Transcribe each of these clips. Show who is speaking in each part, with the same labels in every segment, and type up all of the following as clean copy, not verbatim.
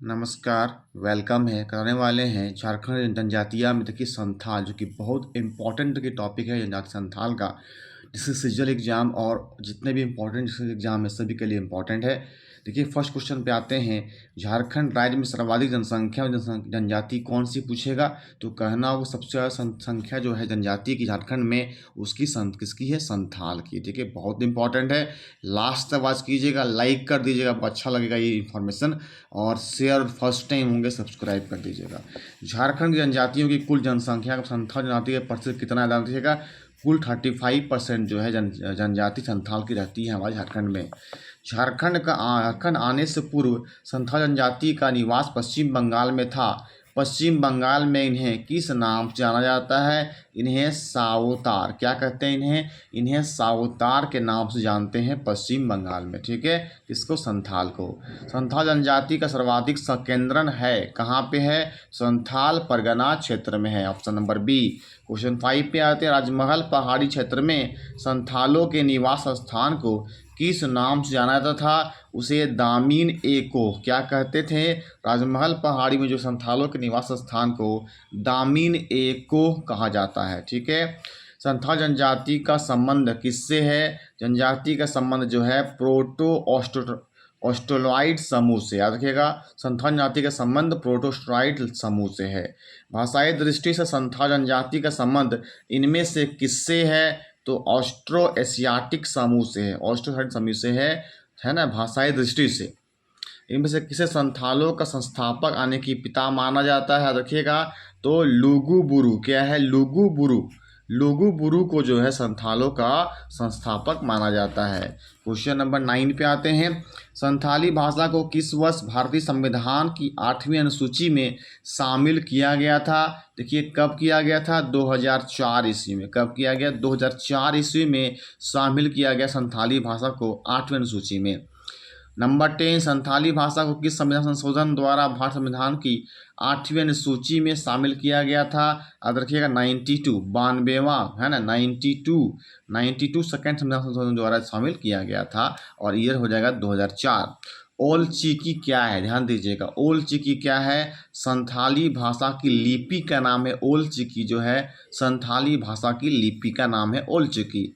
Speaker 1: नमस्कार, वेलकम है। करने वाले हैं झारखंड जनजातीय में देखिए संथाल, जो कि बहुत इम्पोर्टेंट की टॉपिक है जनजाति संथाल का, जिससे सीजल एग्जाम और जितने भी इम्पोर्टेंट एग्जाम है सभी के लिए इम्पोर्टेंट है। देखिए फर्स्ट क्वेश्चन पे आते हैं। झारखंड राज्य में सर्वाधिक जनसंख्या और जनजाति कौन सी पूछेगा, तो कहना होगा सबसे ज़्यादा संख्या जो है जनजाति की झारखंड में उसकी किसकी है, संथाल की। ठीक है, बहुत इंपॉर्टेंट है। लास्ट तक वॉच कीजिएगा, लाइक कर दीजिएगा, आपको अच्छा लगेगा ये इन्फॉर्मेशन, और शेयर फर्स्ट टाइम होंगे सब्सक्राइब कर दीजिएगा। झारखंड की जनजातियों की कुल जनसंख्या का संथाल जनजाति का प्रतिशत कितना जान दीजिएगा। कुल 35% जो है जनजाति संथाल की रहती है हमारे झारखंड में। झारखंड आने से पूर्व संथाल जनजाति का निवास पश्चिम बंगाल में था। पश्चिम बंगाल में इन्हें किस नाम से जाना जाता है, इन्हें सावतार, क्या कहते हैं इन्हें सावतार के नाम से जानते हैं पश्चिम बंगाल में। ठीक है, किसको, संथाल को। संथाल जनजाति का सर्वाधिक संकेंद्रण है, कहाँ पे है, संथाल परगना क्षेत्र में है, ऑप्शन नंबर बी। क्वेश्चन 5 पे आते हैं। राजमहल पहाड़ी क्षेत्र में संथालों के निवास स्थान को किस नाम से जाना जाता था, उसे दामिन एको क्या कहते थे। राजमहल पहाड़ी में जो संथालों के निवास स्थान को दामिन एको कहा जाता है। ठीक है, संथाल जनजाति का संबंध किससे है, जनजाति का संबंध जो है प्रोटो ऑस्ट्रोलॉइड समूह से, याद रखिएगा। संथाल जनजाति का संबंध प्रोटोस्ट्रॉइड समूह से है। भाषाई दृष्टि से संथाल जनजाति का संबंध इनमें से किससे है, तो ऑस्ट्रो एशियाटिक समूह से है, ऑस्ट्रो समूह से है ना, भाषाई दृष्टि से। इनमें से किसे संथालों का संस्थापक आने की पिता माना जाता है, रखिएगा, तो लुगु बुरु, क्या है, लुगु बुरु। लुगु बुरु को जो है संथालों का संस्थापक माना जाता है। क्वेश्चन नंबर 9 पे आते हैं। संथाली भाषा को किस वर्ष भारतीय संविधान की 8वीं अनुसूची में शामिल किया गया था। देखिए कब किया गया था, 2004 ईस्वी में। कब किया गया, 2004 ईस्वी में शामिल किया गया संथाली भाषा को 8वीं अनुसूची में। नंबर 10, संथाली भाषा को किस संविधान संशोधन द्वारा भारत संविधान की 8वीं अनुसूची में शामिल किया गया था, याद रखिएगा, 92, 92वां है ना, 92 सेकेंड संविधान संशोधन द्वारा शामिल किया गया था, और ईयर हो जाएगा 2004। ओल चिकी क्या है, ध्यान दीजिएगा, ओल चिकी क्या है, संथाली भाषा की लिपि का नाम है ओल चिकी, जो है संथाली भाषा की लिपि का नाम है ओल चिकी।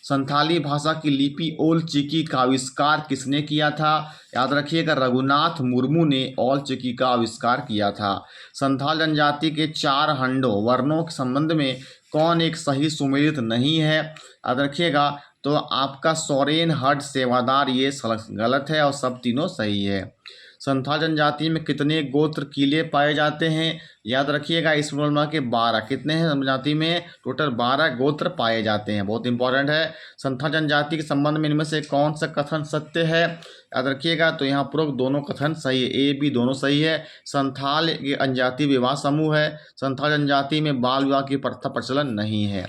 Speaker 1: संथाली भाषा की लिपि ओल चिकी का आविष्कार किसने किया था, याद रखिएगा, रघुनाथ मुर्मू ने ओल चिकी का आविष्कार किया था। संथाल जनजाति के 4 हंडो वर्णों के संबंध में कौन एक सही सुमेलित नहीं है, याद रखिएगा, तो आपका सोरेन, हड, सेवादार, ये गलत है और सब तीनों सही है। संथाल जनजाति में कितने गोत्र कीले पाए जाते हैं, याद रखिएगा, इस प्रॉब्लम के 12, कितने हैं जनजाति में, टोटल 12 गोत्र पाए जाते हैं, बहुत इंपॉर्टेंट है। संथाल जनजाति के संबंध में इनमें से कौन सा कथन सत्य है, याद रखिएगा, तो यहाँ पूर्वक दोनों कथन सही है, ए बी दोनों सही है। संथाल ये जनजाति विवाह समूह है। संथाल जनजाति में बाल विवाह की प्रथा प्रचलन नहीं है।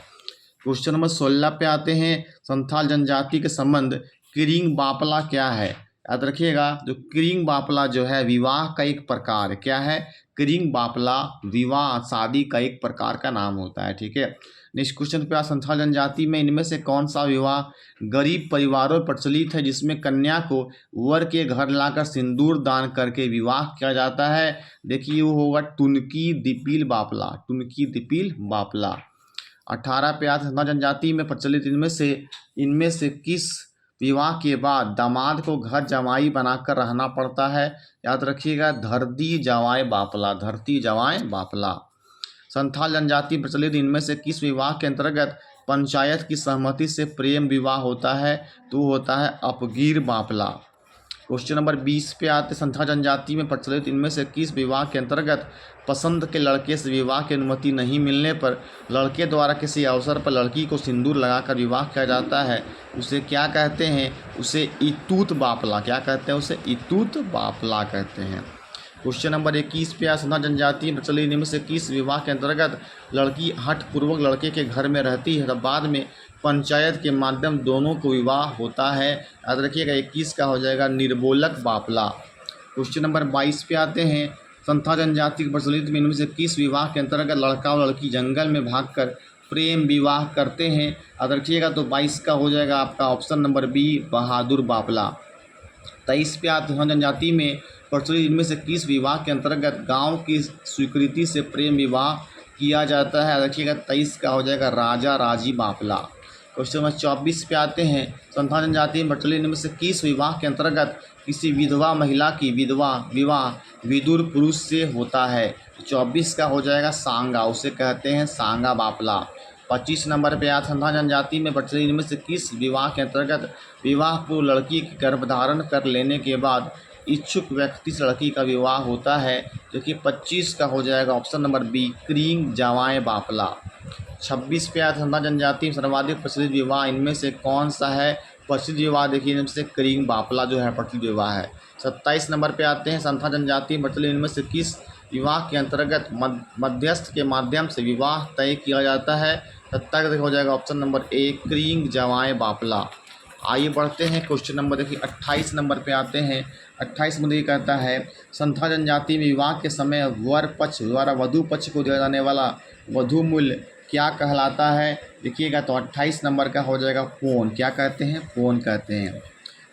Speaker 1: क्वेश्चन नंबर 16 पे आते हैं। संथाल जनजाति के संबंध किरिंग बापला क्या है, याद रखिएगा, जो किरिंग बापला जो है विवाह का एक प्रकार, क्या है, किरिंग बापला विवाह शादी का एक प्रकार का नाम होता है। ठीक है, नेक्स्ट क्वेश्चन पे, संथाल जनजाति में इनमें से कौन सा विवाह गरीब परिवारों में प्रचलित है, जिसमें कन्या को वर के घर लाकर सिंदूर दान करके विवाह किया जाता है। देखिए वो होगा टुनकी दिपिल बापला, टुनकी दिपिल बापला। 18 पे आते, संथाल जनजाति में प्रचलित इनमें से किस विवाह के बाद दामाद को घर जमाई बनाकर रहना पड़ता है, याद रखिएगा, धरती जवाई बापला, धरती जवाई बापला। संथाल जनजाति प्रचलित इनमें से किस विवाह के अंतर्गत पंचायत की सहमति से प्रेम विवाह होता है, तो होता है अपगीर बापला। क्वेश्चन नंबर 20 पे आते, संथाल जनजाति में प्रचलित इनमें से किस विवाह के अंतर्गत पसंद के लड़के से विवाह की अनुमति नहीं मिलने पर लड़के द्वारा किसी अवसर पर लड़की को सिंदूर लगाकर विवाह किया जाता है, उसे क्या कहते हैं, उसे इतूत बापला, क्या कहते हैं, उसे इतूत बापला कहते हैं। क्वेश्चन नंबर 21 पे, संथाल जनजाति में प्रचलित इनमें से किस विवाह के अंतर्गत लड़की हठपूर्वक लड़के के घर में रहती है, तब बाद में पंचायत के माध्यम दोनों को विवाह होता है, याद रखिएगा, 21 का हो जाएगा निर्बोलक बापला। क्वेश्चन नंबर 22 पे आते हैं। संथाल जनजाति के प्रचलित में इनमें से किस विवाह के अंतर्गत लड़का और लड़की जंगल में भागकर प्रेम विवाह करते हैं, याद रखिएगा, तो 22 का हो जाएगा आपका ऑप्शन नंबर बी, बहादुर बापला। 23 पे आते हैं। जनजाति में प्रचलित इनमें से किस विवाह के अंतर्गत गांव की स्वीकृति से प्रेम विवाह किया जाता है? देखिएगा 23 का हो जाएगा राजा राजी बापला। क्वेश्चन नंबर 24 पे आते हैं, संथाल जनजाति में प्रचलित इनमें से किस विवाह के अंतर्गत किसी विधवा महिला की विवाह विदुर पुरुष से होता है? 24 का हो जाएगा सांगा, उसे कहते हैं सांगा बापला। 25 नंबर पे आता, संथाल जनजाति में प्रचलित इनमें से किस विवाह के अंतर्गत विवाह पूर्व लड़की की गर्भधारण कर लेने के बाद इच्छुक व्यक्ति से लड़की का विवाह होता है? जो कि 25 का हो जाएगा ऑप्शन नंबर बी क्रींग जवाएं बापला। 26 पे आता, संथाल जनजाति में सर्वाधिक प्रचलित विवाह इनमें से कौन सा है? प्रचलित विवाह देखिए इनमें से क्रींग बापला जो है प्रचलित विवाह है। 27 नंबर पे आते हैं, संथाल जनजाति में प्रचलित इनमें से किस विवाह के अंतर्गत मध्यस्थ के माध्यम से विवाह तय किया जाता है? 27 हो जाएगा ऑप्शन नंबर ए क्रींग जवाएं बापला। आइए बढ़ते हैं क्वेश्चन नंबर देखिए 28 नंबर पे आते हैं। 28 में ये कहता है, संथाल जनजाति में विवाह के समय वर पक्ष द्वारा वधु पक्ष को दिया जाने वाला वधु मूल्य क्या कहलाता है? देखिएगा तो 28 नंबर का हो जाएगा पौन। क्या कहते हैं? पौन कहते हैं।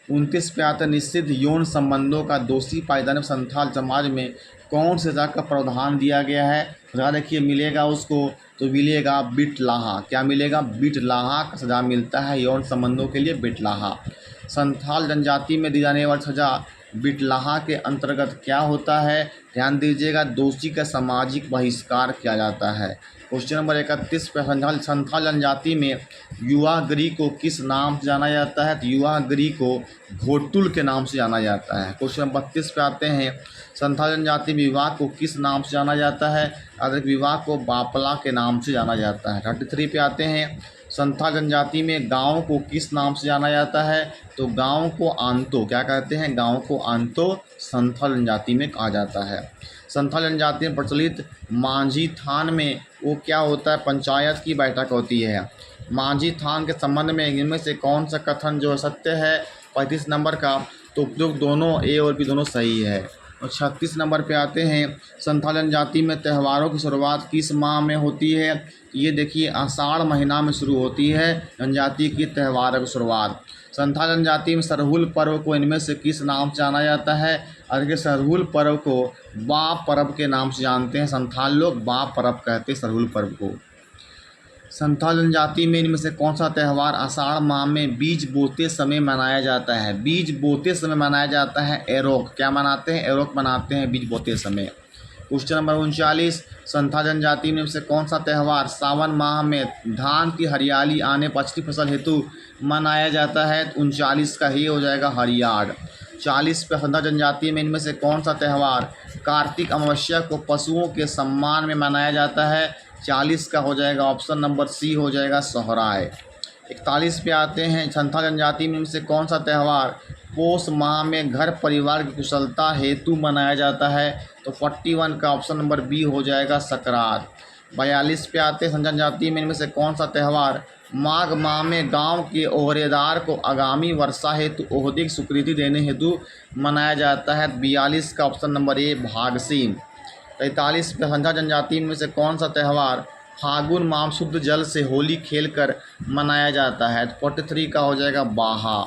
Speaker 1: 29 पे आता है, निषिद्ध यौन संबंधों का दोषी पाए जाने पर संथाल समाज में कौन से सजा का प्रावधान दिया गया है? सजा देखिए मिलेगा उसको तो मिलेगा बिटलाहा। क्या मिलेगा? बिटलाहा का सजा मिलता है यौन संबंधों के लिए, बिटलाहा। संथाल जनजाति में दी जाने वाली सजा बिटलाहा के अंतर्गत क्या होता है? ध्यान दीजिएगा, दोषी का सामाजिक बहिष्कार किया जाता है। क्वेश्चन नंबर 31 पे, संथाल जनजाति में युवा गृह को किस नाम से जाना जाता है? तो युवा गृह को घोटुल के नाम से जाना जाता है। क्वेश्चन नंबर 32 पे आते हैं, संथाल जनजाति में विवाह को किस नाम से जाना जाता है? अगर विवाह को बापला के नाम से जाना जाता है। 33 पे आते हैं, संथाल जनजाति में गांव को किस नाम से जाना जाता है? तो गांव को आंतो। क्या कहते हैं? गांव को आंतो संथाल जनजाति में कहा जाता है। संथाल जनजाति में प्रचलित मांझी थान में वो क्या होता है? पंचायत की बैठक होती है। मांझी थान के संबंध में इनमें से कौन सा कथन जो सत्य है? 35 नंबर का, तो उपयुक्त दोनों ए और बी दोनों सही है। और 36 नंबर पे आते हैं, संथाल जनजाति में त्योहारों की शुरुआत किस माह में होती है? ये देखिए आषाढ़ महीना में शुरू होती है जनजाति की त्योहारों की शुरुआत। संथाल जनजाति में सरहुल पर्व को इनमें से किस नाम से जाना जाता है? अगर सरहुल पर्व को बा पर्व के नाम से जानते हैं संथाल लोग, बा पर्व कहते हैं सरहुल पर्व को। संथाल जनजाति में इनमें से कौन सा त्यौहार आषाढ़ माह में बीज बोते समय मनाया जाता है? बीज बोते समय मनाया जाता है एरोक। क्या मनाते हैं? एरोक मनाते हैं बीज बोते समय। क्वेश्चन नंबर 39, संथाल जनजाति में से कौन सा त्यौहार सावन माह में धान की हरियाली आने पर अच्छी फसल हेतु मनाया जाता है? 39 का ही हो जाएगा हरियाढ़। 40 पे, संथाल जनजाति में इनमें से कौन सा त्यौहार कार्तिक अमावस्या को पशुओं के सम्मान में मनाया जाता है? 40 का हो जाएगा ऑप्शन नंबर सी हो जाएगा सोहराय। 41 पे आते हैं, संथाल जनजाति में से कौन सा त्यौहार पोष माह में घर परिवार की कुशलता हेतु मनाया जाता है? तो 41 का ऑप्शन नंबर बी हो जाएगा सकरात। 42 पे आते हैं, संथाल जनजाति में इनमें से कौन सा त्यौहार माघ माह में गांव के ओहरेदार को आगामी वर्षा हेतु ओहदे की स्वीकृति देने हेतु मनाया जाता है? 42 का ऑप्शन नंबर ए भागसीन। 43 पे, संथाल जनजाति में से कौन सा त्यौहार फागुन माह शुद्ध जल से होली खेलकर मनाया जाता है? 43 का हो जाएगा बाहा।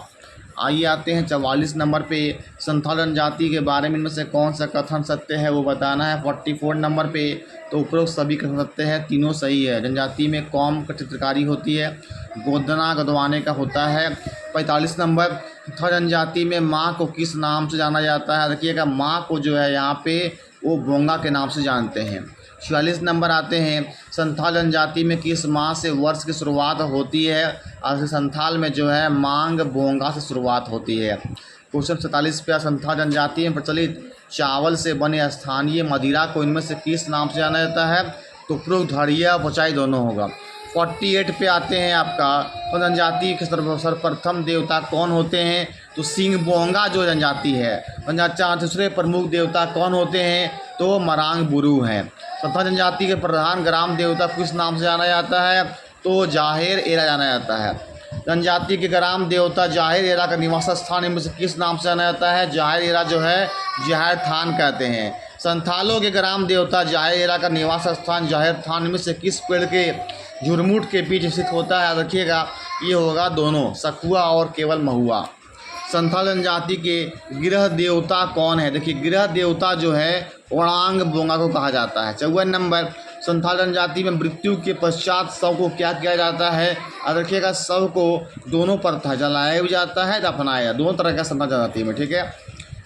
Speaker 1: आइए आते हैं 44 नंबर पे, संथाल जनजाति के बारे में इनमें से कौन सा कथन सत्य है वो बताना है। 44 नंबर पे, तो उपरोक्त सभी कथन सत्य है, तीनों सही है। जनजाति में कौम का चित्रकारी होती है, गोदना गदवाने का होता है। 45 नंबर, संथाल जनजाति में माँ को किस नाम से जाना जाता है? देखिएगा माँ को जो है यहाँ पे वो बोंगा के नाम से जानते हैं। 46 नंबर आते हैं, संथाल जनजाति में किस माह से वर्ष की शुरुआत होती है? और संथाल में जो है मांग बोंगा से शुरुआत होती है। क्वेश्चन 47 पे, संथाल जनजाति में प्रचलित चावल से बने स्थानीय मदिरा को इनमें से किस नाम से जाना जाता है? तो उपरोक्त धड़िया बोचाई दोनों होगा। 48 पे आते हैं आपका, तो जनजाति के सर्वप्रथम देवता कौन होते हैं? तो सिंह बोंगा जो जनजाति है। दूसरे प्रमुख देवता कौन होते हैं? तो मरांग बुरू हैं। संथाल जनजाति के प्रधान ग्राम देवता किस नाम से जाना जाता है? तो जाहिर एरा जाना जाता है। जनजाति के ग्राम देवता जाहिर एरा का निवास स्थान इनमें से किस नाम से जाना जाता है? जाहिर एरा जो है जाहिर थान कहते हैं। संथालों के ग्राम देवता जाहिर एरा का निवास स्थान जाहिर थान में से किस पेड़ के झुरमुट के बीच स्थित होता है? रखिएगा ये होगा दोनों, सखुआ और केवल महुआ। संथाल जनजाति के गृह देवता कौन है? देखिए गृह देवता जो है ओणांग बोंगा को कहा जाता है। 54 नंबर, संथाल जनजाति में मृत्यु के पश्चात शव को क्या किया जाता है? अब देखिएगा शव को दोनों पर जलाया भी जाता है, दफनाया, दोनों तरह का संथाल जनजाति में, ठीक है।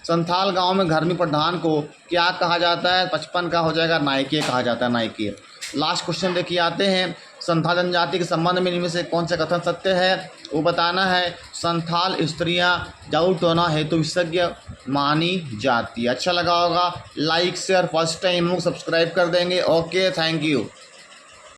Speaker 1: संथाल गांव में घर्मी प्रधान को क्या कहा जाता है? 55 का हो जाएगा नायके कहा जाता है, नायके। लास्ट क्वेश्चन देखिए आते हैं, संथाल जनजाति के संबंध में इनमें से कौन सा कथन सत्य है? वो बताना है। संथाल स्त्रियां जाऊटोना हेतु विशेषज्ञ मानी जाती है। अच्छा लगा होगा, like share first time subscribe कर देंगे। Okay, thank you.